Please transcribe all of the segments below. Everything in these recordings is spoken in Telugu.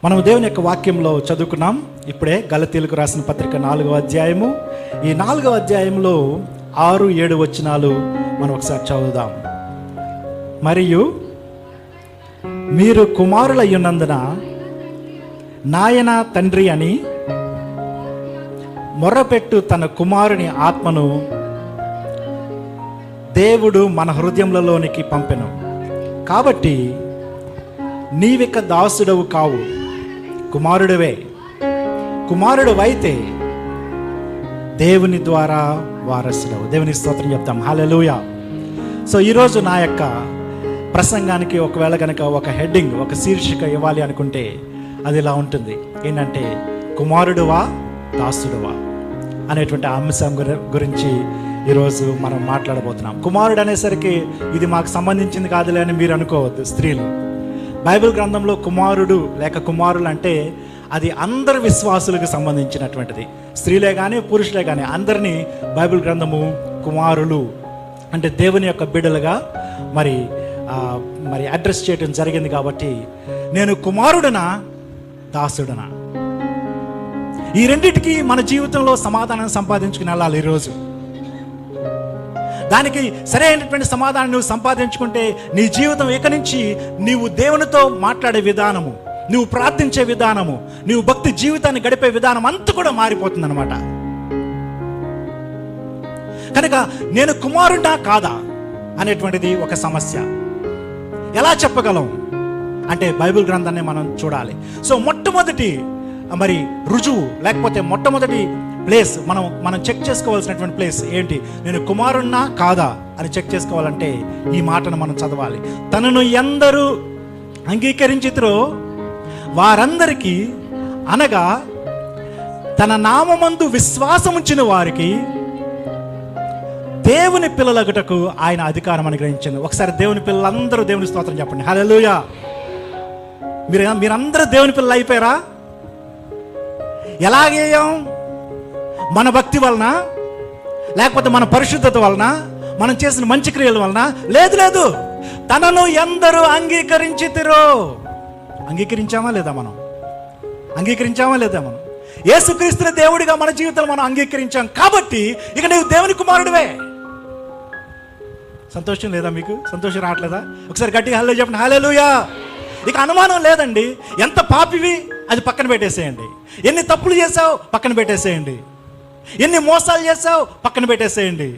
మనం దేవుని యొక్క వాక్యంలో చదువుకున్నాం ఇప్పుడే. గలతీయులకు రాసిన పత్రిక 4వ అధ్యాయము. ఈ 4వ అధ్యాయంలో 6-7 వచనాలు మనం ఒకసారి చదువుదాం. మరియు మీరు కుమారులయ్యున్నందున నాయన తండ్రి అని మొర్రపెట్టు తన కుమారుని ఆత్మను దేవుడు మన హృదయములలోనికి పంపెను. కాబట్టి నీవిక దాసుడవు కావు, కుమారుడివే. కుమారుడువైతే దేవుని ద్వారా వారసుడవు. దేవుని స్తోత్రం చెప్తాం. హల్లెలూయా. సో ఈరోజు నా యొక్క ప్రసంగానికి ఒకవేళ కనుక ఒక హెడ్డింగ్, ఒక శీర్షిక ఇవ్వాలి అనుకుంటే అది ఇలా ఉంటుంది. ఏంటంటే కుమారుడువా దాసుడువా అనేటువంటి అంశం గురించి ఈరోజు మనం మాట్లాడబోతున్నాం. కుమారుడు అనేసరికి ఇది మాకు సంబంధించింది కాదులే అని మీరు అనుకోవద్దు. స్త్రీలు, బైబిల్ గ్రంథంలో కుమారుడు లేక కుమారులు అంటే అది అందరు విశ్వాసులకు సంబంధించినటువంటిది. స్త్రీలే కానీ పురుషులే కానీ అందరినీ బైబిల్ గ్రంథము కుమారులు అంటే దేవుని యొక్క బిడ్డలుగా మరి అడ్రస్ చేయడం జరిగింది. కాబట్టి నేను కుమారుడనా దాసుడనా, ఈ రెండిటికి మన జీవితంలో సమాధానం సంపాదించుకుని వెళ్ళాలి. ఈరోజు దానికి సరైనటువంటి సమాధానం నువ్వు సంపాదించుకుంటే నీ జీవితం ఇక నుంచి నీవు దేవునితో మాట్లాడే విధానము, నువ్వు ప్రార్థించే విధానము, నువ్వు భక్తి జీవితాన్ని గడిపే విధానం అంతా కూడా మారిపోతుంది అనమాట. కనుక నేను కుమారుడా కాదా అనేటువంటిది ఒక సమస్య. ఎలా చెప్పగలం అంటే బైబిల్ గ్రంథాన్ని మనం చూడాలి. సో మొట్టమొదటి మరి రుజువు లేకపోతే మొట్టమొదటి ప్లేస్ మనం చెక్ చేసుకోవాల్సినటువంటి ప్లేస్ ఏంటి? నేను కుమారున్నా కాదా అని చెక్ చేసుకోవాలంటే ఈ మాటను మనం చదవాలి. తనను ఎందరూ అంగీకరించితిరో వారందరికీ, అనగా తన నామమందు విశ్వాసముంచిన వారికి దేవుని పిల్లలగుటకు ఆయన అధికారం అనుగ్రహించింది. ఒకసారి దేవుని పిల్లలందరూ దేవుని స్తోత్రం చెప్పండి. హల్లెలూయా. మీరందరూ దేవుని పిల్లలు అయిపోయారా? ఎలాగేయం? మన భక్తి వలన, లేకపోతే మన పరిశుద్ధత వలన, మనం చేసిన మంచి క్రియల వలన? లేదు. తనను ఎందరూ అంగీకరించితిరో. అంగీకరించామా లేదా మనం? యేసుక్రీస్తుని దేవుడిగా మన జీవితంలో మనం అంగీకరించాం. కాబట్టి ఇక నీవు దేవుని కుమారుడివే. సంతోషం లేదా మీకు? సంతోషం రావట్లేదా? ఒకసారి గట్టిగా హల్లెలూయా చెప్పండి. హల్లెలూయా. ఇక అనుమానం లేదండి. ఎంత పాపివి అది పక్కన పెట్టేసేయండి. ఎన్ని తప్పులు చేసావు పక్కన పెట్టేసేయండి. ఎన్ని మోసాలు చేసావు పక్కన పెట్టేసేయండి.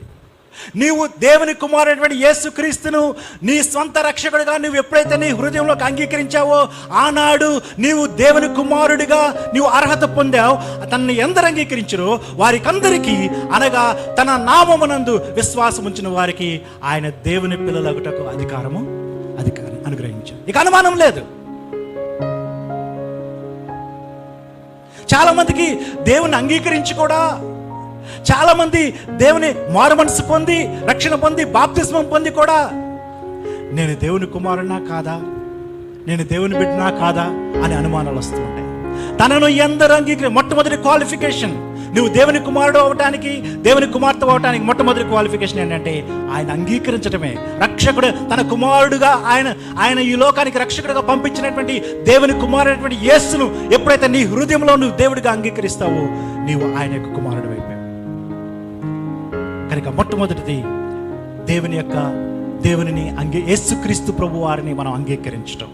నీవు దేవుని కుమారుడైనటువంటి యేసుక్రీస్తును నీ స్వంత రక్షకుడిగా నువ్వు ఎప్పుడైతే నీ హృదయంలోకి అంగీకరించావో ఆనాడు నీవు దేవుని కుమారుడిగా నీవు అర్హత పొందావు. తనని ఎందరు అంగీకరించరో వారికందరికీ, అనగా తన నామమునందు విశ్వాసం ఉంచిన వారికి ఆయన దేవుని పిల్లలగుటకు అధికారం అనుగ్రహించాడు. ఇక అనుమానం లేదు. చాలా మందికి దేవుని అంగీకరించి కూడా, చాలా మంది దేవుని మారు మనసు పొంది, రక్షణ పొంది, బాప్తిస్మం పొంది కూడా నేను దేవుని కుమారునా కాదా, నేను దేవుని బిడ్డనా కాదా అని అనుమానాలు వస్తూ ఉంటాయి. తనను ఎందరూ మొట్టమొదటి క్వాలిఫికేషన్, నువ్వు దేవుని కుమారుడు అవటానికి, దేవుని కుమార్తె అవటానికి మొట్టమొదటి క్వాలిఫికేషన్ ఏంటంటే ఆయన అంగీకరించడమే. రక్షకుడు తన కుమారుడుగా ఆయన ఈ లోకానికి రక్షకుడుగా పంపించినటువంటి దేవుని కుమారుడైనటువంటి యేసును ఎప్పుడైతే నీ హృదయంలో నువ్వు దేవుడిగా అంగీకరిస్తావో నీవు ఆయన యొక్క కుమారుడు అయిపోయావు. కనుక మొట్టమొదటిది దేవునిని యేసుక్రీస్తు ప్రభు వారిని మనం అంగీకరించడం.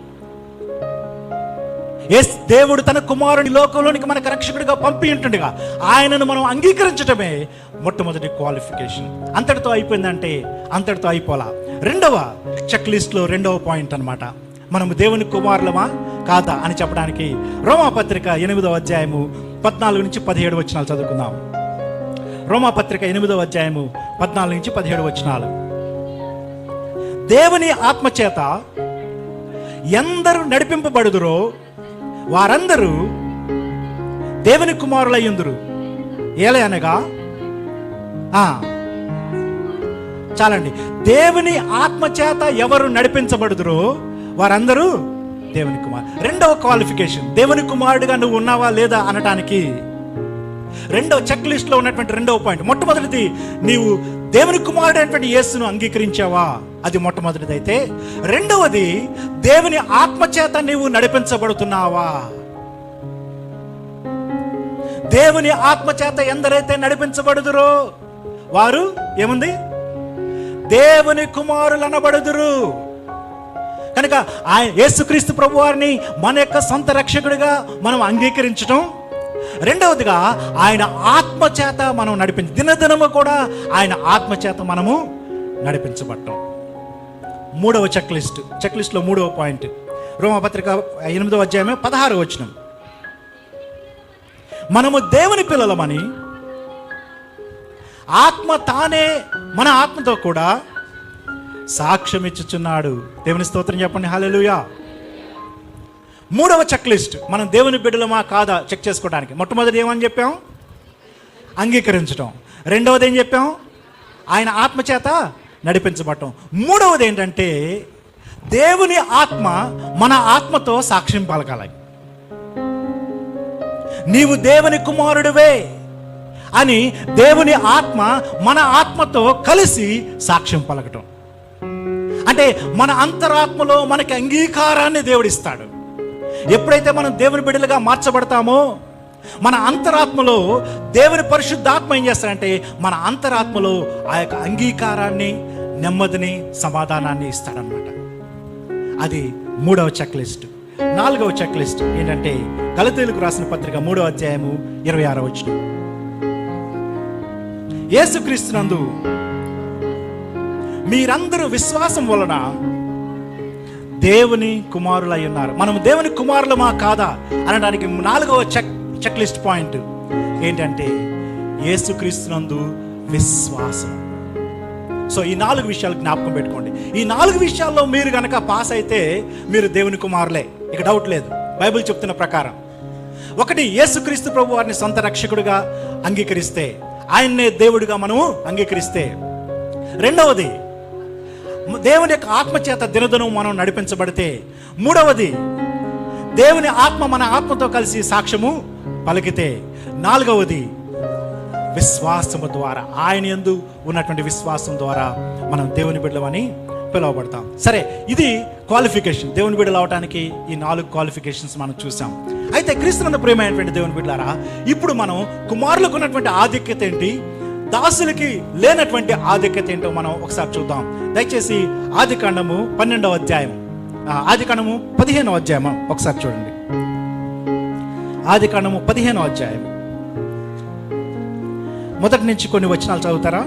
దేవుడు తన కుమారుని లోకంలోనికి మనకు రక్షకుడిగా పంపి ఉంటుండగా ఆయనను మనం అంగీకరించడమే మొట్టమొదటి క్వాలిఫికేషన్. అంతటితో అయిపోయిందంటే అంతటితో అయిపోలా. రెండవ చెక్ లిస్ట్లో రెండవ పాయింట్ అనమాట, మనము దేవుని కుమారులమా కాదా అని చెప్పడానికి రోమాపత్రిక 8వ అధ్యాయము 14 నుంచి 17 వచనాలు చదువుకుందాం. రోమాపత్రిక 8వ అధ్యాయము 14 నుంచి 17 వచనాలు. దేవుని ఆత్మచేత ఎందరూ నడిపింపబడుదురో వారందరూ దేవుని కుమారులయ్యుందురు. ఏలే అనగా చాలండి, దేవుని ఆత్మచేత ఎవరు నడిపించబడుదురో వారందరూ దేవుని కుమారు. రెండవ క్వాలిఫికేషన్, దేవుని కుమారుడిగా నువ్వు ఉన్నావా లేదా అనటానికి రెండవ చెక్ లిస్ట్ లో ఉన్నటువంటి రెండవ పాయింట్. మొట్టమొదటిది, నీవు దేవుని కుమారుడైనటువంటి యేసును అంగీకరించావా, అది మొట్టమొదటిది. అయితే రెండవది, దేవుని ఆత్మచేత నీవు నడిపించబడుతున్నావా. దేవుని ఆత్మచేత ఎందరైతే నడిపించబడుదురో వారు ఏముంది, దేవుని కుమారులు అనబడుదురు. కనుక ఆయన యేసుక్రీస్తు ప్రభు వారిని మన యొక్క సొంత రక్షకుడిగా మనం అంగీకరించడం, రెండవదిగా ఆయన ఆత్మచేత మనం దినదినము కూడా ఆయన ఆత్మచేత మనము నడిపించబడటం. మూడవ చెక్ లిస్ట్లో మూడవ పాయింట్, రోమపత్రిక 8వ అధ్యాయం 16వ వచనం. మనము దేవుని పిల్లలమని ఆత్మ తానే మన ఆత్మతో కూడా సాక్ష్యం ఇచ్చుచున్నాడు. దేవుని స్తోత్రం చెప్పండి, హల్లెలూయా. మూడవ చెక్ లిస్ట్, మనం దేవుని బిడ్డలమా కాదా చెక్ చేసుకోవడానికి. మొట్టమొదటి ఏమని చెప్పాం, అంగీకరించడం. రెండవది ఏం చెప్పాం, ఆయన ఆత్మచేత నడిపించబడటం. మూడవది ఏంటంటే దేవుని ఆత్మ మన ఆత్మతో సాక్ష్యం పలకాలి. నీవు దేవుని కుమారుడివే అని దేవుని ఆత్మ మన ఆత్మతో కలిసి సాక్ష్యం పలకటం. అంటే మన అంతరాత్మలో మనకి అంగీకారాన్ని దేవుడిస్తాడు. ఎప్పుడైతే మనం దేవుని బిడ్డలుగా మార్చబడతామో మన అంతరాత్మలో దేవుని పరిశుద్ధాత్మ ఏం చేస్తాడంటే మన అంతరాత్మలో ఆ యొక్క అంగీకారాన్ని, నెమ్మదిని, సమాధానాన్ని ఇస్తాడనమాట. అది మూడవ చెక్ లిస్ట్. నాలుగవ చెక్ లిస్ట్ ఏంటంటే గలతీయులకు రాసిన పత్రిక 3వ అధ్యాయము 26వ వచనం. యేసుక్రీస్తునందు మీరందరూ విశ్వాసం వలన దేవుని కుమారులై ఉన్నారు. మనం దేవుని కుమారులమా కాదా అనడానికి నాలుగవ చెక్ లిస్ట్ పాయింట్ ఏంటంటే యేసుక్రీస్తునందు విశ్వాసం. సో ఈ 4 విషయాలు జ్ఞాపకం పెట్టుకోండి. ఈ 4 విషయాల్లో మీరు కనుక పాస్ అయితే మీరు దేవుని కుమారులే, ఇక డౌట్ లేదు. బైబిల్ చెప్తున్న ప్రకారం, ఒకటి, యేసుక్రీస్తు ప్రభు వారిని సొంత రక్షకుడిగా అంగీకరిస్తే, ఆయన్నే దేవుడిగా మనము అంగీకరిస్తే. రెండవది, దేవుని యొక్క ఆత్మచేత దినదినం మనం నడిపించబడితే. మూడవది, దేవుని ఆత్మ మన ఆత్మతో కలిసి సాక్ష్యము పలికితే. నాలుగవది, విశ్వాసము ద్వారా, ఆయన యందు ఉన్నటువంటి విశ్వాసం ద్వారా మనం దేవుని బిడ్డలమని పిలువబడతాం. సరే, ఇది క్వాలిఫికేషన్. దేవుని బిడ్డలు అవడానికి ఈ 4 క్వాలిఫికేషన్స్ మనం చూసాం. అయితే క్రీస్తునందు ప్రియమైనటువంటి దేవుని బిడ్డలారా, ఇప్పుడు మనం కుమారులకు ఉన్నటువంటి ఆధిక్యత ఏంటి, దాసులకి లేనటువంటి ఆధిక్యత ఏంటో మనం ఒకసారి చూద్దాం. దయచేసి ఆదికాండము 12వ అధ్యాయం, ఆదికాండము 15వ అధ్యాయం ఒకసారి చూడండి. ఆదికాండము 15వ అధ్యాయం మొదటి నుంచి కొన్ని వచనాలు చదువుతారా?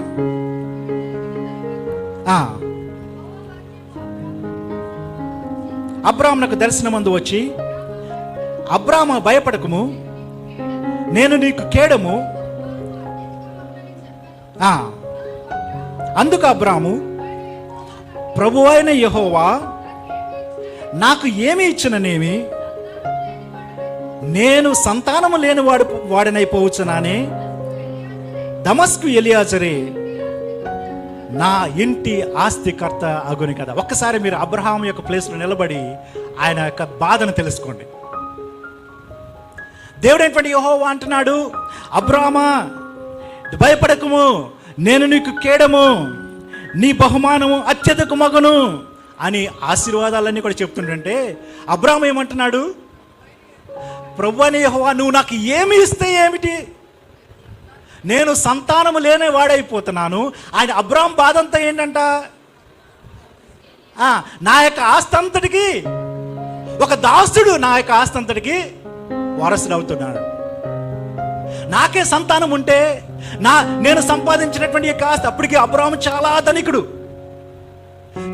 అబ్రాహామునకు దర్శనమందు వచ్చి, అబ్రామా భయపడకము, నేను నీకు కేడము. అందుకు అబ్రాము, ప్రభువైన యెహోవా నాకు ఏమి ఇచ్చిననేమి, నేను సంతానము లేని వాడినైపోవచ్చునానే, దమస్కు ఎలియాజరే నా ఇంటి ఆస్తికర్త అగుని కదా. ఒక్కసారి మీరు అబ్రహాం యొక్క ప్లేస్లో నిలబడి ఆయన యొక్క బాధను తెలుసుకోండి. దేవుడైనటువంటి యెహోవా అంటున్నాడు, అబ్రామా భయపడకము, నేను నీకు కేడము, నీ బహుమానము అత్యధిక మగను అని ఆశీర్వాదాలన్నీ కూడా చెప్తుంటే, అబ్రాము ఏమంటున్నాడు, ప్రభువైన యెహోవా నువ్వు నాకు ఏమి ఇస్తే ఏమిటి, నేను సంతానము లేని వాడైపోతున్నాను. ఆయన అబ్రాము బాధ అంతా ఏంటంట, నా యొక్క ఆస్తి అంతటికి, ఒక దాసుడు నా యొక్క ఆస్తి అంతటికి వారసుడు అవుతున్నాడు. నాకే సంతానం ఉంటే నేను సంపాదించినటువంటి యొక్క ఆస్తి, అప్పటికి అబ్రాము చాలా ధనికుడు,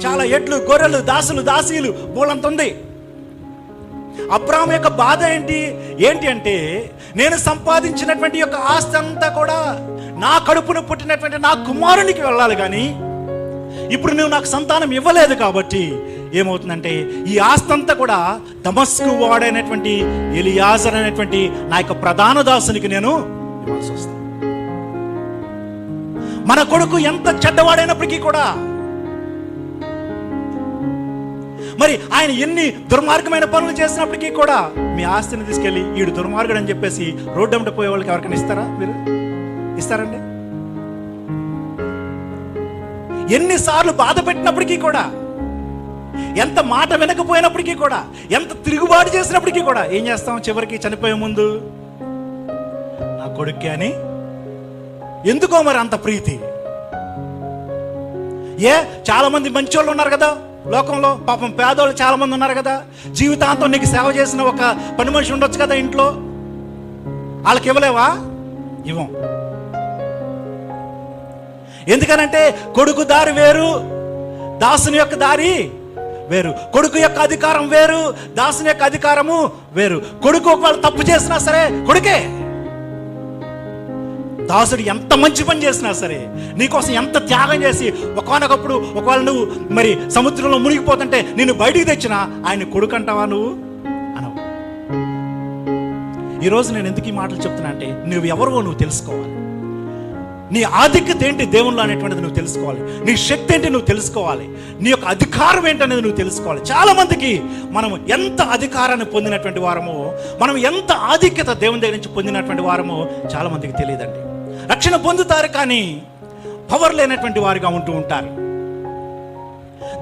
చాలా ఎడ్లు, గొర్రెలు, దాసులు, దాసీలు బోలంత ఉంది. అబ్రాము యొక్క బాధ ఏంటి అంటే, నేను సంపాదించినటువంటి యొక్క ఆస్తి అంతా కూడా నా కడుపును పుట్టినటువంటి నా కుమారునికి వెళ్ళాలి, కానీ ఇప్పుడు నువ్వు నాకు సంతానం ఇవ్వలేదు కాబట్టి ఏమవుతుందంటే ఈ ఆస్తి అంతా కూడా దమస్కు వాడైనటువంటి ఎలియాజర్ అనేటువంటి నా యొక్క ప్రధాన దాసునికి నేను ఇవ్వాల్సి వస్తుంది. మన కొడుకు ఎంత చెడ్డవాడైనప్పటికీ కూడా, మరి ఆయన ఎన్ని దుర్మార్గమైన పనులు చేసినప్పటికీ కూడా మీ ఆస్తిని తీసుకెళ్ళి ఈడు దుర్మార్గుడు అని చెప్పేసి రోడ్డు అమ్మట పోయే వాళ్ళకి ఎవరికైనా ఇస్తారా? మీరు ఇస్తారండి? ఎన్నిసార్లు బాధ పెట్టినప్పటికీ కూడా, ఎంత మాట వినకపోయినప్పటికీ కూడా, ఎంత తిరుగుబాటు చేసినప్పటికీ కూడా ఏం చేస్తాం? చివరికి చనిపోయే ముందు నా కొడుక్కి అని. ఎందుకో మరి అంత ప్రీతి? చాలా మంది మంచోళ్ళు ఉన్నారు కదా లోకంలో, పాపం పేదోళ్ళు చాలా మంది ఉన్నారు కదా. జీవితాంతం నీకు సేవ చేసిన ఒక పని మనిషి ఉండొచ్చు కదా ఇంట్లో, వాళ్ళకి ఇవ్వలేవా? ఇవ్వం. ఎందుకనంటే కొడుకు దారి వేరు, దాసుని యొక్క దారి వేరు. కొడుకు యొక్క అధికారం వేరు, దాసుని యొక్క అధికారము వేరు. కొడుకు ఒకవేళ తప్పు చేసినా సరే కొడుకే. దాసుడు ఎంత మంచి పని చేసినా సరే, నీకోసం ఎంత త్యాగం చేసి ఒకనొకప్పుడు ఒకవేళ నువ్వు మరి సముద్రంలో మునిగిపోతుంటే నిన్ను బయటికి తెచ్చినా ఆయన కొడుకు అంటావా నువ్వు? అనవు. ఈరోజు నేను ఎందుకు ఈ మాటలు చెప్తున్నా అంటే, నువ్వు ఎవరో నువ్వు తెలుసుకోవాలి. నీ ఆధిక్యత ఏంటి దేవుళ్ళు అనేటువంటిది నువ్వు తెలుసుకోవాలి. నీ శక్తి ఏంటి నువ్వు తెలుసుకోవాలి. నీ యొక్క అధికారం ఏంటనేది నువ్వు తెలుసుకోవాలి. చాలా మందికి మనం ఎంత అధికారాన్ని పొందినటువంటి వారమో, మనం ఎంత ఆధిక్యత దేవుని దగ్గర నుంచి పొందినటువంటి వారమో చాలా మందికి తెలియదండి. రక్షణ పొందుతారు కానీ పవర్ లేనటువంటి వారిగా ఉంటూ ఉంటారు.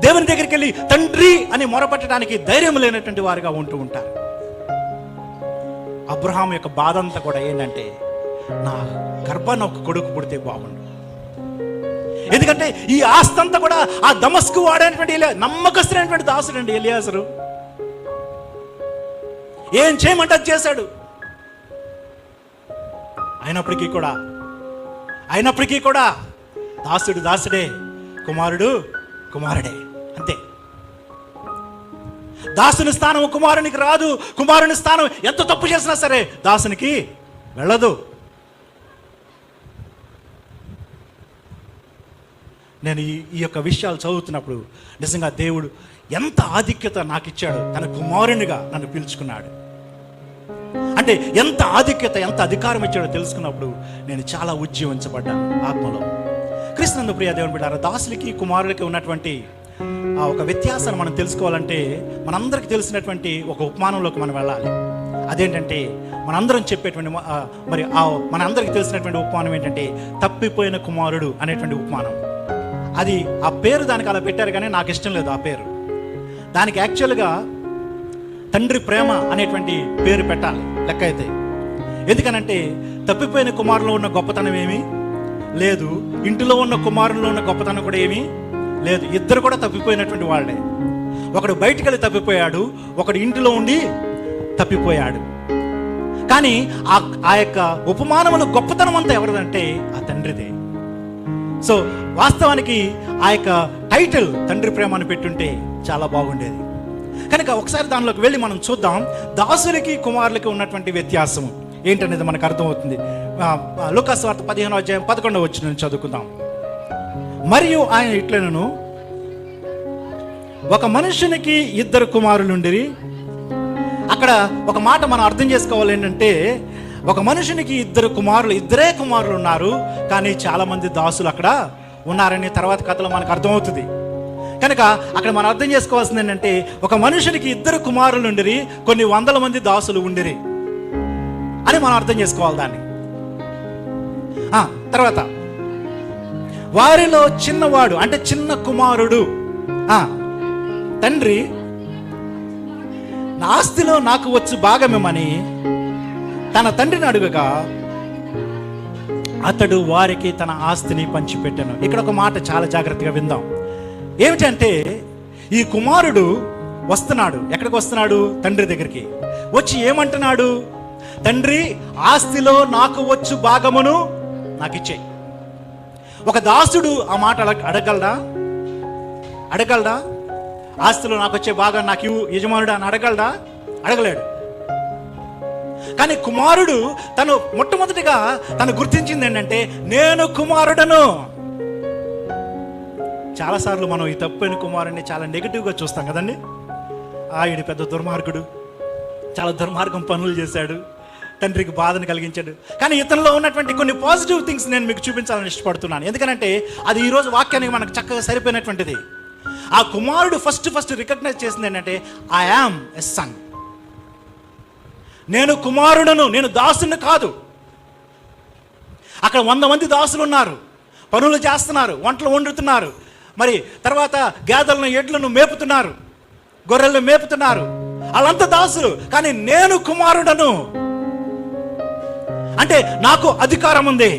దేవుని దగ్గరికి వెళ్ళి తండ్రి అని మొరపెట్టడానికి ధైర్యం లేనటువంటి వారిగా ఉంటూ ఉంటారు. అబ్రహాం యొక్క బాధ అంతా కూడా ఏంటంటే, నా గర్భాన్ని ఒక కొడుకు పుడితే బాగుండు. ఎందుకంటే ఈ ఆస్తి అంతా కూడా ఆ దమస్కు వాడైనటువంటి నమ్మకస్తున్నటువంటి దాసుడు అండి ఎలియాజరు. ఏం చేయమంటే అది చేశాడు. అయినప్పటికీ కూడా దాసుడు దాసుడే, కుమారుడు కుమారుడే, అంతే. దాసుని స్థానం కుమారునికి రాదు, కుమారుని స్థానం ఎంత తప్పు చేసినా సరే దాసునికి వెళ్ళదు. నేను ఈ యొక్క విషయాలు చదువుతున్నప్పుడు నిజంగా దేవుడు ఎంత ఆధిక్యత నాకు ఇచ్చాడు, తన కుమారునిగా నన్ను పిలుచుకున్నాడు అంటే ఎంత ఆధిక్యత, ఎంత అధికారం ఇచ్చాడో తెలుసుకున్నప్పుడు నేను చాలా ఉజ్జీవించబడ్డాను ఆత్మలో. క్రీస్తునందు ప్రియ దేవుని బిడ్డలారా, దాసులకి కుమారులకి ఉన్నటువంటి ఒక వ్యత్యాసాన్ని మనం తెలుసుకోవాలంటే మనందరికీ తెలిసినటువంటి ఒక ఉపమానంలోకి మనం వెళ్ళాలి. అదేంటంటే మనందరం చెప్పేటువంటి మనందరికీ తెలిసినటువంటి ఉపమానం ఏంటంటే తప్పిపోయిన కుమారుడు అనేటువంటి ఉపమానం. అది ఆ పేరు దానికి అలా పెట్టారు కానీ నాకు ఇష్టం లేదు ఆ పేరు. దానికి యాక్చువల్గా తండ్రి ప్రేమ అనేటువంటి పేరు పెట్టాలి లెక్క అయితే. ఎందుకనంటే తప్పిపోయిన కుమారులో ఉన్న గొప్పతనం ఏమీ లేదు, ఇంటిలో ఉన్న కుమారుల్లో ఉన్న గొప్పతనం కూడా ఏమీ లేదు. ఇద్దరు కూడా తప్పిపోయినటువంటి వాళ్ళే. ఒకడు బయటికి వెళ్ళి తప్పిపోయాడు, ఒకడు ఇంటిలో ఉండి తప్పిపోయాడు. కానీ ఆ యొక్క ఉపమానముల గొప్పతనం అంతా ఎవరిదంటే ఆ తండ్రిదే. సో వాస్తవానికి ఆ యొక్క టైటిల్ తండ్రి ప్రేమ అని పెట్టుంటే చాలా బాగుండేది. కనుక ఒకసారి దానిలోకి వెళ్ళి మనం చూద్దాం దాసులకి కుమారులకి ఉన్నటువంటి వ్యత్యాసము ఏంటనేది మనకు అర్థమవుతుంది. లూకా సువార్త 15వ అధ్యాయం 11వ వచనం చదువుకుందాం. మరియు ఆయన ఇట్లనను, ఒక మనుషునికి 2 కుమారులుండిరి. అక్కడ ఒక మాట మనం అర్థం చేసుకోవాలి ఏంటంటే, ఒక మనుషునికి 2 కుమారులు, ఇద్దరే కుమారులు ఉన్నారు, కానీ చాలా మంది దాసులు అక్కడ ఉన్నారని తర్వాత కథలో మనకు అర్థమవుతుంది. కనుక అక్కడ మనం అర్థం చేసుకోవాల్సింది ఏంటంటే, ఒక మనుషునికి 2 కుమారులు ఉండిరి, కొన్ని 100 మంది దాసులు ఉండిరి అని మనం అర్థం చేసుకోవాలి దాన్ని. తర్వాత వారిలో చిన్నవాడు అంటే చిన్న కుమారుడు తండ్రి నా ఆస్తిలో నాకు వచ్చు భాగమేమని తన తండ్రిని అడుగగా అతడు వారికి తన ఆస్తిని పంచిపెట్టాను. ఇక్కడ ఒక మాట చాలా జాగ్రత్తగా విందాం. ఏమిటంటే, ఈ కుమారుడు వస్తున్నాడు. ఎక్కడికి వస్తున్నాడు? తండ్రి దగ్గరికి వచ్చి ఏమంటున్నాడు? తండ్రి, ఆస్తిలో నాకు వచ్చు భాగమును నాకు ఇచ్చేయి. ఒక దాసుడు ఆ మాట అడగలడా? ఆస్తిలో నాకు వచ్చే భాగం నాకు ఇవ్వు యజమానుడు అని అడగలడా? అడగలేడు. కానీ కుమారుడు తను మొట్టమొదటిగా తను గుర్తించింది ఏంటంటే, నేను కుమారుడను. చాలాసార్లు మనం ఈ తప్పైన కుమారుడిని చాలా నెగిటివ్గా చూస్తాం కదండి. ఈడు పెద్ద దుర్మార్గుడు, చాలా దుర్మార్గం పనులు చేశాడు, తండ్రికి బాధను కలిగించాడు. కానీ ఇతనిలో ఉన్నటువంటి కొన్ని పాజిటివ్ థింగ్స్ నేను మీకు చూపించాలని ఇష్టపడుతున్నాను. ఎందుకంటే అది ఈరోజు వాక్యానికి మనకు చక్కగా సరిపోయినటువంటిది. ఆ కుమారుడు ఫస్ట్ రికగ్నైజ్ చేసింది ఏంటంటే, ఐ యామ్ ఎ సన్. నేను కుమారుడను, నేను దాసుని కాదు. అక్కడ 100 మంది దాసులు ఉన్నారు, పనులు చేస్తున్నారు, వంటలు వండుతున్నారు, మరి తర్వాత గేదెలను ఎడ్లను మేపుతున్నారు, గొర్రెలను మేపుతున్నారు. వాళ్ళంతా దాసులు, కానీ నేను కుమారుడను. అంటే నాకు అధికారం ఉంది,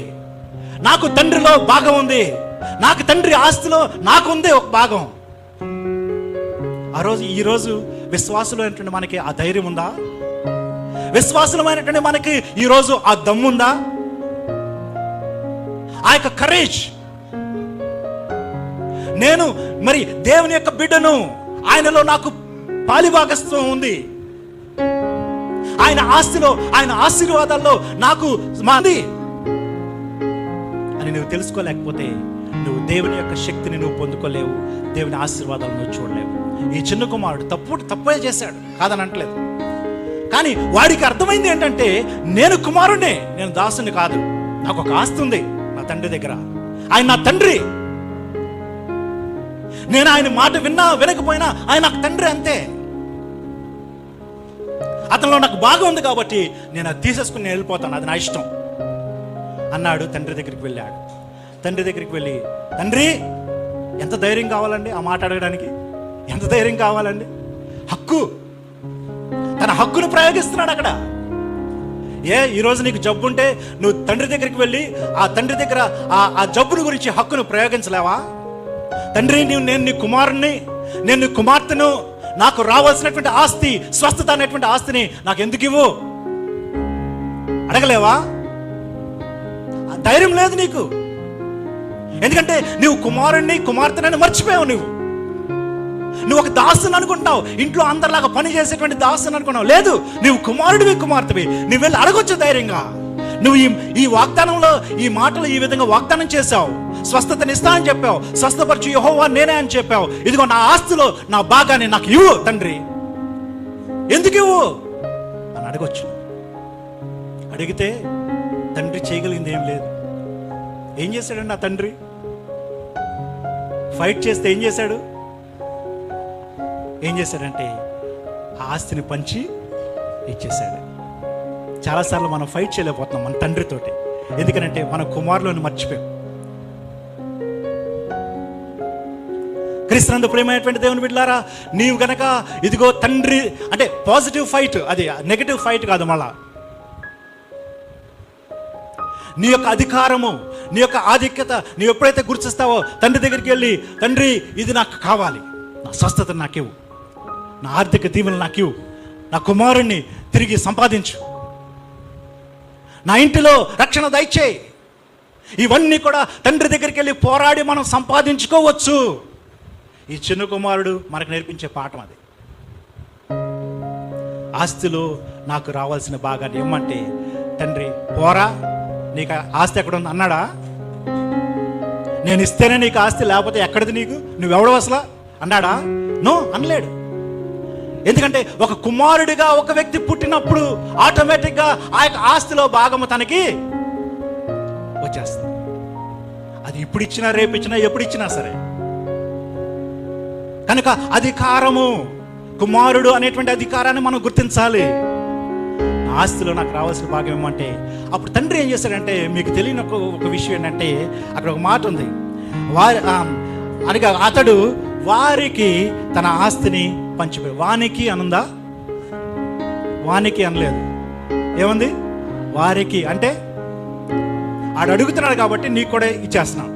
నాకు తండ్రిలో భాగం ఉంది, నాకు తండ్రి ఆస్తిలో నాకు ఉంది ఒక భాగం. ఈరోజు విశ్వాసులైనటువంటి మనకి ఆ ధైర్యం ఉందా? విశ్వాసులమైనటువంటి మనకి ఈరోజు ఆ దమ్ముందా? ఆ యొక్క కరేజ్. నేను మరి దేవుని యొక్క బిడ్డను, ఆయనలో నాకు పాలిభాగత్వం ఉంది, ఆయన ఆస్తిలో, ఆయన ఆశీర్వాదాల్లో నాకు మాది అని నువ్వు తెలుసుకోలేకపోతే నువ్వు దేవుని యొక్క శక్తిని నువ్వు పొందుకోలేవు, దేవుని ఆశీర్వాదాలు నువ్వు చూడలేవు. ఈ చిన్న కుమారుడు తప్పే చేశాడు, కాదని అంటలేదు. కానీ వాడికి అర్థమైంది ఏంటంటే, నేను కుమారుణ్ణే, నేను దాసుని కాదు, నాకు ఒక ఆస్తి ఉంది నా తండ్రి దగ్గర, ఆయన నా తండ్రి, నేను ఆయన మాట వినకపోయినా ఆయన నాకు తండ్రి, అంతే. అతనిలో నాకు బాగా ఉంది కాబట్టి నేను అది తీసేసుకుని నేను వెళ్ళిపోతాను, అది నా ఇష్టం అన్నాడు. తండ్రి దగ్గరికి వెళ్ళాడు. తండ్రి దగ్గరికి వెళ్ళి, తండ్రి, ఎంత ధైర్యం కావాలండి ఆ మాట అడగడానికి? ఎంత ధైర్యం కావాలండి? హక్కు, తన హక్కును ప్రయోగిస్తున్నాడు అక్కడ. ఈరోజు నీకు జబ్బు ఉంటే నువ్వు తండ్రి దగ్గరికి వెళ్ళి ఆ తండ్రి దగ్గర ఆ జబ్బుని గురించి హక్కును ప్రయోగించలేవా? తండ్రి, నేను నీ కుమారుణ్ణి, నేను నీ కుమార్తెను, నాకు రావాల్సినటువంటి ఆస్తి, స్వస్థత అనేటువంటి ఆస్తిని నాకు ఎందుకు ఇవ్వు అడగలేవా? ధైర్యం లేదు నీకు. ఎందుకంటే నువ్వు కుమారుణ్ణి, కుమార్తెనని మర్చిపోయావు. నువ్వు ఒక దాసుని అనుకుంటావు, ఇంట్లో అందరిలాగా పని చేసేటువంటి దాసుని అనుకున్నావు. లేదు, నువ్వు కుమారుడివి, కుమార్తెవి. నువ్వు వెళ్ళి అడగొచ్చు ధైర్యంగా. నువ్వు ఈ వాగ్దానంలో, ఈ మాటలు ఈ విధంగా వాగ్దానం చేశావు, స్వస్థతనిస్తా అని చెప్పావు, స్వస్థపరచు యెహోవా నేనే అని చెప్పావు. ఇదిగో నా ఆస్తిలో నా భాగాన్ని నాకు ఇవ్వు తండ్రి, ఎందుకు ఇవ్వు అని అడగొచ్చు. అడిగితే తండ్రి చేయగలిగింది ఏం లేదు. ఏం చేశాడండి నా తండ్రి? ఫైట్ చేస్తే ఏం చేశాడంటే ఆ ఆస్తిని పంచి ఇచ్చేశాడు. చాలాసార్లు మనం ఫైట్ చేయలేకపోతున్నాం మన తండ్రితోటి, ఎందుకంటే మన కుమారులను మర్చిపోయాం. క్రీస్తునందు ప్రియమైనటువంటి దేవుని బిడ్డలారా, నీవు గనక ఇదిగో తండ్రి అంటే పాజిటివ్ ఫైట్, అది నెగటివ్ ఫైట్ కాదు. మళ్ళా నీ యొక్క అధికారము, నీ యొక్క ఆధిక్యత నీవు ఎప్పుడైతే గుర్తిస్తావో, తండ్రి దగ్గరికి వెళ్ళి, తండ్రి, ఇది నాకు కావాలి, నా స్వస్థత నాకివ్వు, నా ఆర్థిక దీవెనలు నాకివ్వు, నా కుమారుణ్ణి తిరిగి సంపాదించు, నా ఇంటిలో రక్షణ దయచేయి. ఇవన్నీ కూడా తండ్రి దగ్గరికి వెళ్ళి పోరాడి మనం సంపాదించుకోవచ్చు. ఈ చిన్న కుమారుడు మనకు నేర్పించే పాఠం అది. ఆస్తిలో నాకు రావాల్సిన భాగాన్ని ఇవ్వమంటే, తండ్రి పోరా, నీకు ఆస్తి ఎక్కడ ఉంది అన్నాడా? నేను ఇస్తేనే నీకు ఆస్తి, లేకపోతే ఎక్కడిది నీకు, నువ్వెవడవు అసలు అన్నాడా? నో, అనలేడు. ఎందుకంటే ఒక కుమారుడిగా ఒక వ్యక్తి పుట్టినప్పుడు ఆటోమేటిక్గా ఆ యొక్క ఆస్తిలో భాగము తనకి వచ్చేస్తుంది. అది ఇప్పుడు ఇచ్చినా, రేపు ఇచ్చినా, ఎప్పుడు ఇచ్చినా సరే. కనుక అధికారము, కుమారుడు అనేటువంటి అధికారాన్ని మనం గుర్తించాలి. ఆస్తిలో నాకు రావాల్సిన భాగం ఏమంటే, అప్పుడు తండ్రి ఏం చేశాడంటే, మీకు తెలియని ఒక విషయం ఏంటంటే, అక్కడ ఒక మాట ఉంది. అనగా అతడు వారికి తన ఆస్తిని పంచిపోయి, వానికి అనుందా? వానికి అనలేదు. ఏముంది? వారికి అంటే ఆడు అడుగుతున్నాడు కాబట్టి నీకు కూడా ఇచ్చేస్తున్నాను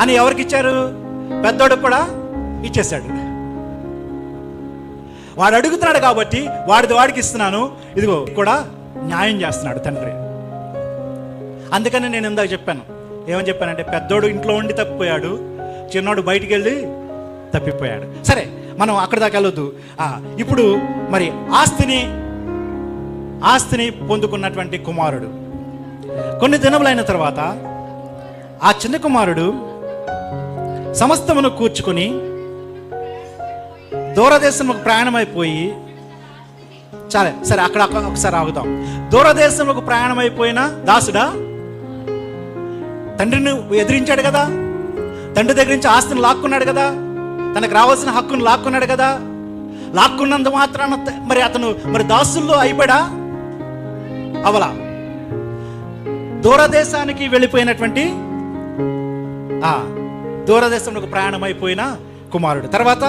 అని. ఎవరికి ఇచ్చారు? పెద్దోడు కూడా ఇచ్చేశాడు. వాడు అడుగుతున్నాడు కాబట్టి వాడికి ఇస్తున్నాను, ఇదిగో కూడా న్యాయం చేస్తున్నాడు తండ్రి. అందుకని నేను ఇందాక చెప్పాను, ఏమని చెప్పానంటే, పెద్దోడు ఇంట్లో ఉండి తప్పిపోయాడు, చిన్నోడు బయటికి వెళ్ళి తప్పిపోయాడు. సరే, మనం అక్కడ దాకా వెళ్ళొద్దు. ఇప్పుడు మరి ఆస్తిని పొందుకున్నటువంటి కుమారుడు కొన్ని దినములైన తర్వాత ఆ చిన్న కుమారుడు సమస్తమును కూర్చుకొని దూరదేశంలోకి ప్రయాణమైపోయి, సరే అక్కడ ఒకసారి ఆగుదాం. దూరదేశంలోకి ప్రయాణమైపోయిన దాసుడా, తండ్రిని ఎదిరించాడు కదా, తండ్రి దగ్గర నుంచి ఆస్తిని లాక్కున్నాడు కదా, తనకు రావాల్సిన హక్కును లాక్కున్నాడు కదా. లాక్కున్నంత మాత్రాన మరి అతను మరి దాసుల్లో అయిపోయాడా? అవలా. దూరదేశానికి వెళ్ళిపోయినటువంటి దూరదేశంలోకి ప్రయాణం అయిపోయిన కుమారుడు తర్వాత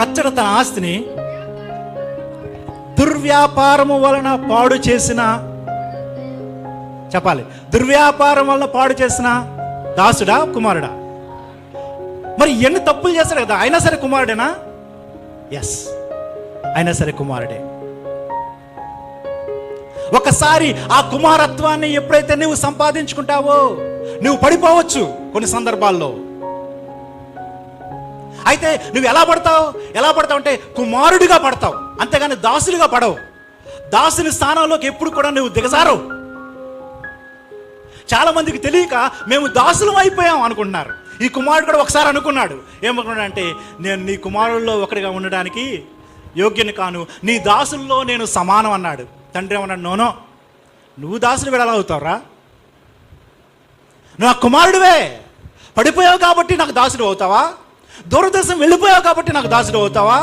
అచ్చట తన ఆస్తిని దుర్వ్యాపారము వలన పాడు చేసిన, చెప్పాలి, దుర్వ్యాపారం వలన పాడు చేసిన దాసుడా కుమారుడా? మరి ఎన్ని తప్పులు చేస్తాడు కదా, అయినా సరే కుమారుడేనా? ఎస్, అయినా సరే కుమారుడే. ఒకసారి ఆ కుమారత్వాన్ని ఎప్పుడైతే నువ్వు సంపాదించుకుంటావో నువ్వు పడిపోవచ్చు కొన్ని సందర్భాల్లో. అయితే నువ్వు ఎలా పడతావు అంటే కుమారుడిగా పడతావు, అంతేగాని దాసుడిగా పడవు. దాసుని స్థానంలోకి ఎప్పుడు కూడా నువ్వు దిగజారవు. చాలా మందికి తెలియక మేము దాసులం అయిపోయాం అనుకుంటున్నారు. ఈ కుమారుడు కూడా ఒకసారి అనుకున్నాడు, ఏమనుకున్నాడు అంటే, నేను నీ కుమారుల్లో ఒకటిగా ఉండడానికి యోగ్యని కాను, నీ దాసుల్లో నేను సమానం అన్నాడు. తండ్రి ఏమన్నాడు, నోనో, నువ్వు దాసుడు ఎలా అవుతావురా? నువ్వు ఆ కుమారుడివే, పడిపోయావు కాబట్టి నాకు దాసుడు అవుతావా? దూరదేశం వెళ్ళిపోయావు కాబట్టి నాకు దాసుడు అవుతావా?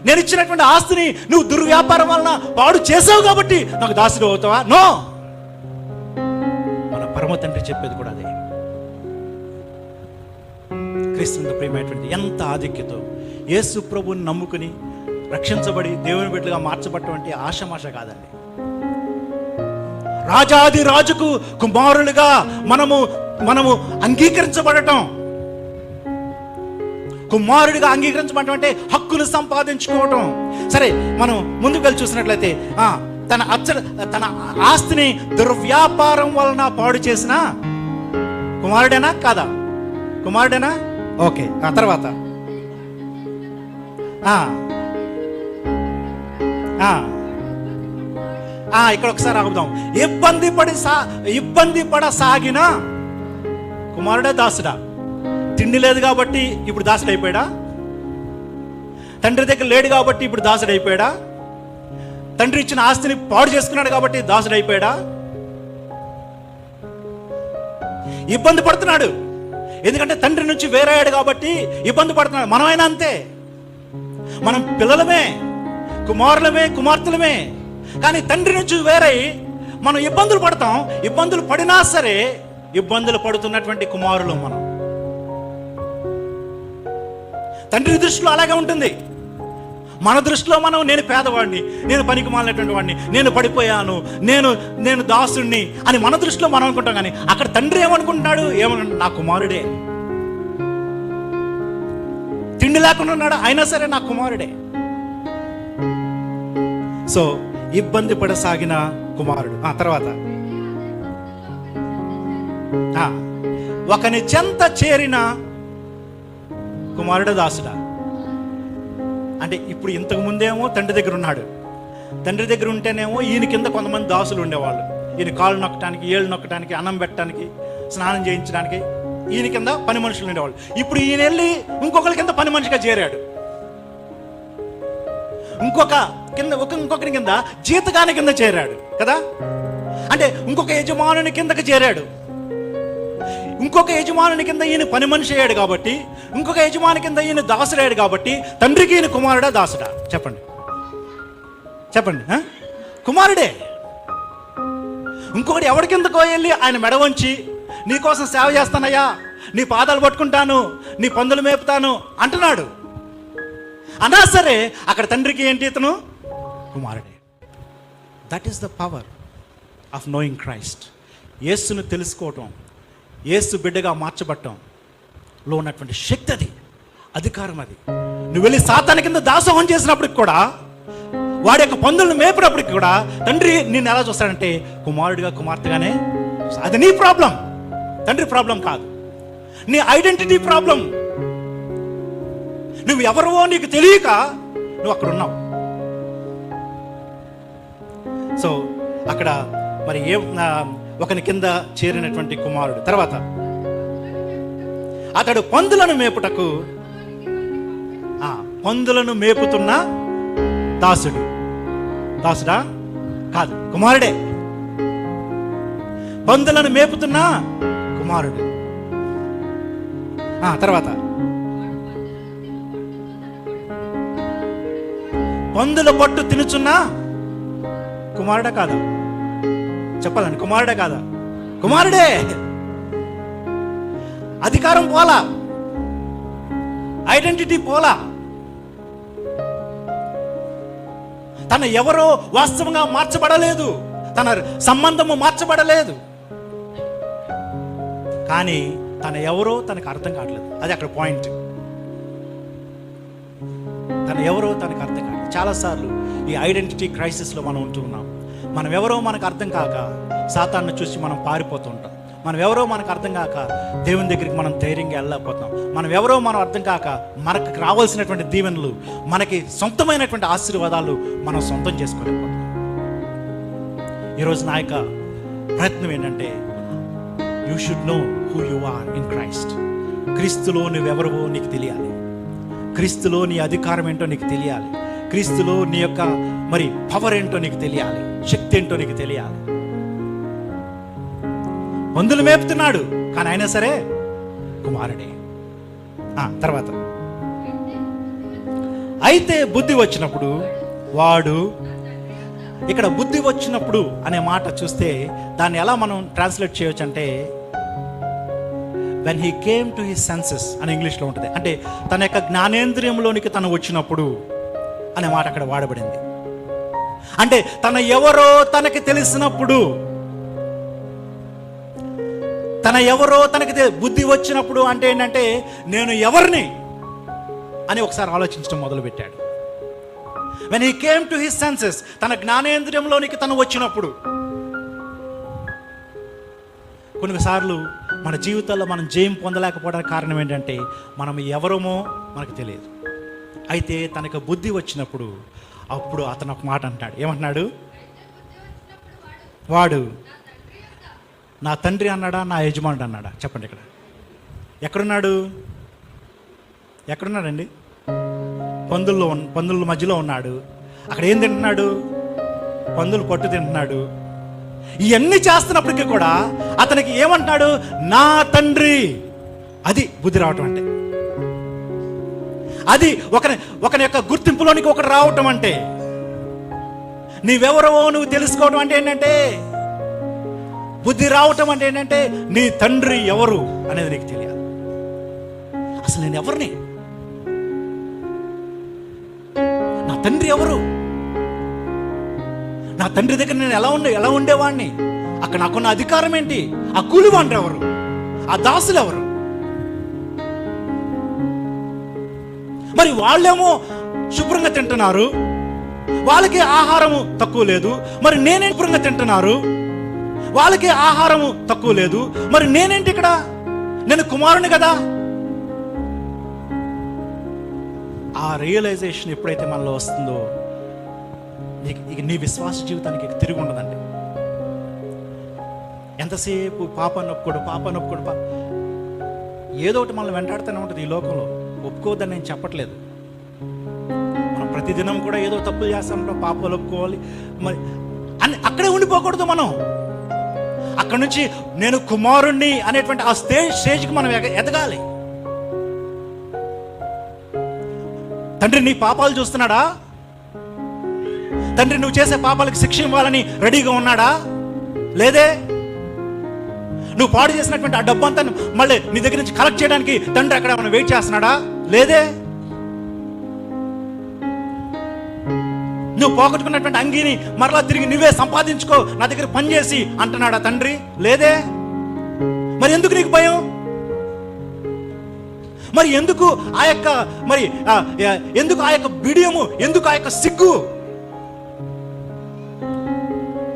నేను ఇచ్చినటువంటి ఆస్తిని నువ్వు దుర్వ్యాపారం వలన పాడు చేసావు కాబట్టి నాకు దాసుడు అవుతావా? నో. మన పరమ తండ్రి చెప్పేది కూడా అదే. క్రీస్తుని ప్రియమైనటువంటి ఎంత ఆధిక్యతో యేసు ప్రభువుని నమ్ముకుని రక్షించబడి దేవుని బిడ్డలుగా మార్చబడటం ఆశమాష కాదండి. రాజాది రాజుకు కుమారులుగా మనము అంగీకరించబడటం, కుమారుడిగా అంగీకరించబడటం అంటే హక్కును సంపాదించుకోవటం. సరే, మనం ముందుకు వెళ్ళి చూసినట్లయితే తన ఆస్తిని దుర్వ్యాపారం వలన పాడు చేసిన కుమారుడేనా కాదా? కుమారుడేనా? ఓకే. ఆ తర్వాత ఇక్కడ ఒకసారి ఆగుదాం. ఇబ్బంది పడసాగిన కుమారుడా దాసుడా? తిండి లేదు కాబట్టి ఇప్పుడు దాసుడు అయిపోయాడా? తండ్రి దగ్గర లేడు కాబట్టి ఇప్పుడు దాసుడు అయిపోయాడా? తండ్రి ఇచ్చిన ఆస్తిని పాడు చేసుకున్నాడు కాబట్టి దాసుడు అయిపోయాడా? ఇబ్బంది పడుతున్నాడు, ఎందుకంటే తండ్రి నుంచి వేరయ్యాడు కాబట్టి ఇబ్బంది పడుతున్నాడు. మనమైనా అంతే, మనం పిల్లలమే, కుమారులమే, కుమార్తెలమే. కానీ తండ్రి నుంచి వేరై మనం ఇబ్బందులు పడతాం. ఇబ్బందులు పడినా సరే ఇబ్బందులు పడుతున్నటువంటి కుమారులు మనం. తండ్రి దృష్టిలో అలాగే ఉంటుంది. మన దృష్టిలో నేను పేదవాడిని, నేను పనికి మాలినటువంటి వాడిని, నేను పడిపోయాను, నేను దాసుడిని అని మన దృష్టిలో మనం అనుకుంటాం. కానీ అక్కడ తండ్రి ఏమనుకుంటున్నాడు? నా కుమారుడే. తిండి లేకుండా ఉన్నాడు, అయినా సరే నా కుమారుడే. సో ఇబ్బంది పడసాగిన కుమారుడు. తర్వాత ఒకని చెంత చేరిన కుమారుడు దాసుడా? అంటే ఇప్పుడు ఇంతకు ముందేమో తండ్రి దగ్గర ఉన్నాడు. తండ్రి దగ్గర ఉంటేనేమో ఈయన కింద కొంతమంది దాసులు ఉండేవాళ్ళు. ఈయన కాళ్ళు నొక్కడానికి, ఏళ్ళు నొక్కడానికి, అన్నం పెట్టడానికి, స్నానం చేయించడానికి ఈయన కింద పని మనుషులు ఉండేవాళ్ళు. ఇప్పుడు ఈయన వెళ్ళి ఇంకొకరి కింద పని మనిషిగా చేరాడు. ఇంకొకరి కింద జీతగాని కింద చేరాడు కదా. అంటే ఇంకొక యజమానుని కిందకి చేరాడు. ఇంకొక యజమానుని కింద ఈయన పని మనిషి అయ్యాడు కాబట్టి, ఇంకొక యజమాని కింద ఈయన దాసుడయ్యాడు కాబట్టి, తండ్రికి ఈయన కుమారుడా దాసుడా? చెప్పండి. కుమారుడే. ఇంకొకటి ఎవరి కిందకో వెళ్ళి ఆయన మెడ వంచి, నీకోసం సేవ చేస్తానయ్యా, నీ పాదాలు పట్టుకుంటాను, నీ పందులు మేపుతాను అంటున్నాడు. అన్నా సరే అక్కడ తండ్రికి ఏంటి? ఇతను కుమారుడే. That is the power of knowing Christ. యేసును తెలుసుకోవటం, యేసు బిడ్డగా మార్చబడటంలో ఉన్నటువంటి శక్తి, అది అధికారం. అది నువ్వు వెళ్ళి సాతాను కింద దాసోహం చేసినప్పటికి కూడా, వాడి యొక్క పందులను మేపినప్పటికి కూడా తండ్రి నిన్ను ఎలా చూస్తాడంటే కుమారుడిగా, కుమార్తెగానే. అది నీ ప్రాబ్లం, తండ్రి ప్రాబ్లం కాదు. నీ ఐడెంటిటీ ప్రాబ్లం. నువ్వు ఎవరివో నీకు తెలియక నువ్వు అక్కడ ఉన్నావు. సో అక్కడ మరి ఒకని కింద చేరినటువంటి కుమారుడు. తర్వాత అతడు పందులను మేపుటకు, పందులను మేపుతున్న దాసుడు. దాసుడా? కాదు, కుమారుడే. పందులను మేపుతున్న కుమారుడు. తర్వాత పందుల పట్టు తినుచున్నా కుమారుడా కాదా? చెప్పాలండి, కుమారుడే కాదా? కుమారుడే. అధికారం పోలా, ఐడెంటిటీ పోలా. తన ఎవరో వాస్తవంగా మార్చబడలేదు, తన సంబంధము మార్చబడలేదు, కానీ తన ఎవరో తనకు అర్థం కావట్లేదు. అది అక్కడ పాయింట్. తన ఎవరో తనకు అర్థం కావట్లేదు. చాలాసార్లు ఈ ఐడెంటిటీ క్రైసిస్లో మనం ఉంటూ ఉన్నాం. మనం ఎవరో మనకు అర్థం కాక సాతాన్ని చూసి మనం పారిపోతూ ఉంటాం. మనం ఎవరో మనకు అర్థం కాక దేవుని దగ్గరికి మనం ధైర్యంగా వెళ్ళలేకపోతాం. మనం ఎవరో మనం అర్థం కాక మనకు రావాల్సినటువంటి దీవెనలు, మనకి సొంతమైనటువంటి ఆశీర్వాదాలు మనం సొంతం చేసుకోలేకపోతాం. ఈరోజు నా యొక్క ప్రయత్నం ఏంటంటే, you should know who you are in Christ. క్రీస్తులో నువ్వెవరవో నీకు తెలియాలి. క్రీస్తులో నీ అధికారం ఏంటో నీకు తెలియాలి. క్రీస్తులో నీ యొక్క పవర్ ఏంటో నీకు తెలియాలి. శక్తి ఏంటో నీకు తెలియాలి. మందులు మేపుతున్నాడు, కానీ అయినా సరే కుమారుడే. తర్వాత అయితే బుద్ధి వచ్చినప్పుడు వాడు, ఇక్కడ బుద్ధి వచ్చినప్పుడు అనే మాట చూస్తే దాన్ని ఎలా మనం ట్రాన్స్లేట్ చేయొచ్చు అంటే, when he came to his senses అని ఇంగ్లీష్లో ఉంటుంది. అంటే తన యొక్క జ్ఞానేంద్రియంలోనికి తను వచ్చినప్పుడు అనే మాట అక్కడ వాడబడింది. అంటే తన ఎవరో తనకి తెలిసినప్పుడు, తన ఎవరో తనకి బుద్ధి వచ్చినప్పుడు అంటే ఏంటంటే, నేను ఎవరిని అని ఒకసారి ఆలోచించడం మొదలుపెట్టాడు. when he came to his senses, తన జ్ఞానేంద్రియంలోనికి తను వచ్చినప్పుడు. కొన్నిసార్లు మన జీవితాల్లో మనం జయం పొందలేకపోవడానికి కారణం ఏంటంటే, మనం ఎవరమో మనకు తెలియదు. అయితే తనకు బుద్ధి వచ్చినప్పుడు అప్పుడు అతను ఒక మాట అంటాడు. ఏమంటున్నాడు? వాడు నా తండ్రి అన్నాడా, నా యజమానుడు అన్నాడా? చెప్పండి. ఇక్కడ ఎక్కడున్నాడు? ఎక్కడున్నాడండి? పందుల మధ్యలో ఉన్నాడు. అక్కడ ఏం తింటున్నాడు? పందులు పట్టు తింటున్నాడు. ఇవన్నీ చేస్తున్నప్పటికీ కూడా అతనికి ఏమంటున్నాడు? నా తండ్రి. అది బుద్ధి రావటం అంటే, అది ఒకని యొక్క గుర్తింపులోనికి ఒకటి రావటం అంటే, నీవెవరో నువ్వు తెలుసుకోవటం అంటే ఏంటంటే, బుద్ధి రావటం అంటే ఏంటంటే, నీ తండ్రి ఎవరు అనేది నీకు తెలియాలి. అసలు నేను ఎవరిని? నా తండ్రి ఎవరు? నా తండ్రి దగ్గర నేను ఎలా ఉండేవాడిని? అక్కడ నాకున్న అధికారం ఏంటి? ఆ కూలివాండ్రు ఎవరు? ఆ దాసులు ఎవరు? మరి వాళ్ళేమో శుభ్రంగా తింటున్నారు, వాళ్ళకి ఆహారము తక్కువ లేదు. మరి నేనే శుభ్రంగా తింటున్నారు, వాళ్ళకి ఆహారము తక్కువ లేదు. మరి నేనేంటి ఇక్కడ? నేను కుమారుని కదా. ఆ రియలైజేషన్ ఎప్పుడైతే మనలో వస్తుందో, నీ విశ్వాస జీవితానికి తిరిగి ఉండదండి. ఎంతసేపు పాప నొప్పుకోడు ఏదో ఒకటి మనల్ని వెంటాడుతూనే ఉంటుంది ఈ లోకంలో. ఒప్పుకోవద్దని నేను చెప్పట్లేదు. మనం ప్రతిదినం కూడా ఏదో తప్పులు చేస్తాం, పాపాలు ఒప్పుకోవాలి మరి అని అక్కడే ఉండిపోకూడదు. మనం అక్కడ నుంచి నేను కుమారుణ్ణి అనేటువంటి ఆ స్టేజ్కి మనం ఎదగాలి. తండ్రి నీ పాపాలు చూస్తున్నాడా? తండ్రి నువ్వు చేసే పాపాలకు శిక్ష ఇవ్వాలని రెడీగా ఉన్నాడా? లేదే. నువ్వు పాడు చేసినటువంటి ఆ డబ్బు అంతా మళ్ళీ నీ దగ్గర నుంచి కలెక్ట్ చేయడానికి తండ్రి అక్కడ ఏమైనా వెయిట్ చేస్తున్నాడా? లేదే. నువ్వు పోగొట్టుకున్నటువంటి అంగీని మరలా తిరిగి నువ్వే సంపాదించుకో, నా దగ్గర పని చేసి అంటున్నాడా తండ్రి? లేదే. మరి ఎందుకు నీకు భయం? మరి ఎందుకు ఆ యొక్క ఎందుకు ఆ యొక్క బిడియము? ఎందుకు ఆ యొక్క సిగ్గు?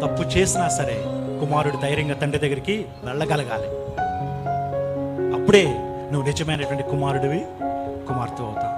తప్పు చేసినా సరే కుమారుడు ధైర్యంగా తండ్రి దగ్గరికి వెళ్ళగలగాలి. అప్పుడే నువ్వు నిజమైనటువంటి కుమారుడివి, కుమార్తె అవుతావు.